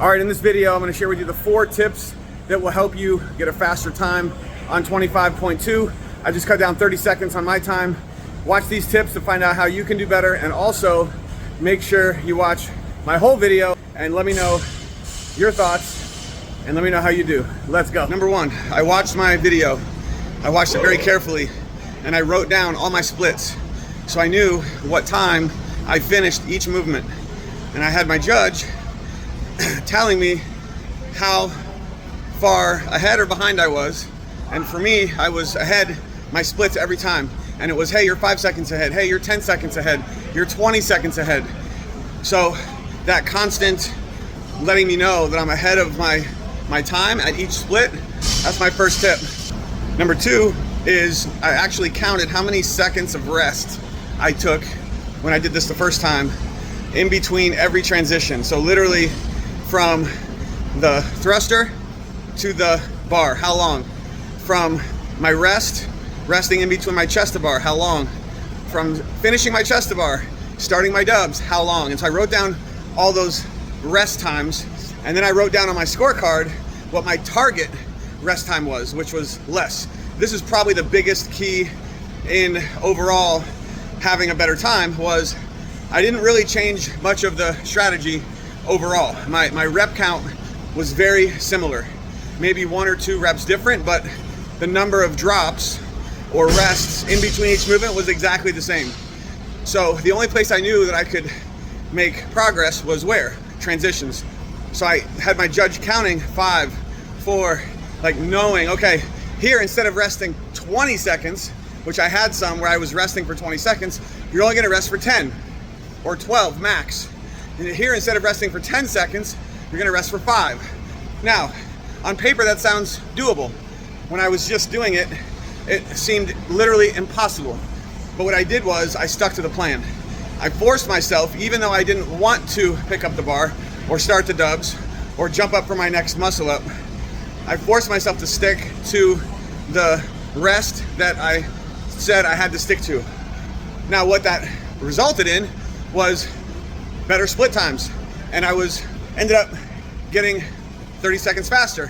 All right, in this video, I'm gonna share with you the 4 tips that will help you get a faster time on 25.2. I just cut down 30 seconds on my time. Watch these tips to find out how you can do better, and also make sure you watch my whole video and let me know your thoughts and let me know how you do. Let's go. Number 1, I watched my video. I watched it very carefully and I wrote down all my splits so I knew what time I finished each movement. And I had my judge telling me how far ahead or behind I was. And for me, I was ahead my splits every time. And it was, hey, you're 5 seconds ahead. Hey, you're 10 seconds ahead. You're 20 seconds ahead. So that constant letting me know that I'm ahead of my time at each split, that's my first tip. Number 2 is I actually counted how many seconds of rest I took when I did this the first time in between every transition. So literally from the thruster to the bar, how long? From my resting in between my chest to bar, how long? From finishing my chest to bar, starting my dubs, how long? And so I wrote down all those rest times, and then I wrote down on my scorecard what my target rest time was, which was less. This is probably the biggest key in overall having a better time. Was I didn't really change much of the strategy overall. My rep count was very similar, maybe 1 or 2 reps different, but the number of drops or rests in between each movement was exactly the same. So the only place I knew that I could make progress was where? Transitions. So I had my judge counting 5, 4, like knowing, okay, here instead of resting 20 seconds, which I had some where I was resting for 20 seconds, you're only gonna rest for 10 or 12 max. And here instead of resting for 10 seconds, you're gonna rest for 5. Now, on paper that sounds doable. When I was just doing it, it seemed literally impossible. But what I did was I stuck to the plan. I forced myself, even though I didn't want to pick up the bar or start the dubs or jump up for my next muscle up, I forced myself to stick to the rest that I said I had to stick to. Now what that resulted in was better split times, and I ended up getting 30 seconds faster.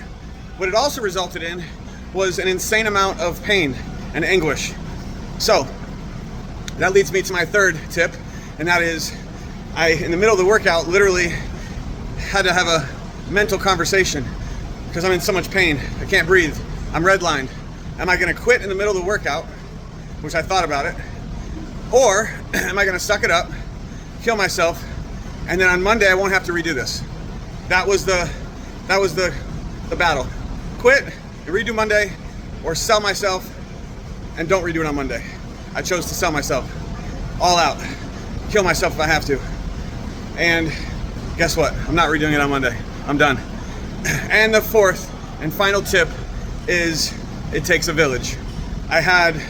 What it also resulted in was an insane amount of pain and anguish. So that leads me to my 3rd tip, and that is in the middle of the workout, literally had to have a mental conversation because I'm in so much pain. I can't breathe. I'm redlined. Am I gonna quit in the middle of the workout, which I thought about it, or am I gonna suck it up, kill myself, and then on Monday I won't have to redo this? That was the battle. Quit and redo Monday, or sell myself and don't redo it on Monday. I chose to sell myself all out, kill myself if I have to. And guess what? I'm not redoing it on Monday. I'm done. And the 4th and final tip is it takes a village. I had,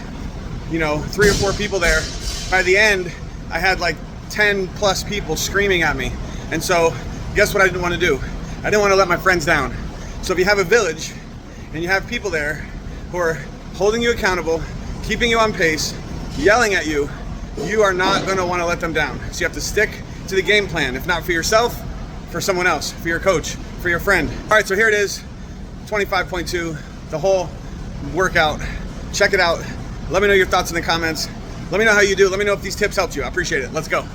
3 or 4 people there. By the end, I had like 10 plus people screaming at me. And so guess what I didn't want to do? I didn't want to let my friends down. So if you have a village and you have people there who are holding you accountable, keeping you on pace, yelling at you, you are not going to want to let them down. So you have to stick to the game plan, if not for yourself, for someone else, for your coach, for your friend. All right, so here it is, 25.2, the whole workout. Check it out. Let me know your thoughts in the comments. Let me know how you do. Let me know if these tips helped you. I appreciate it. Let's go.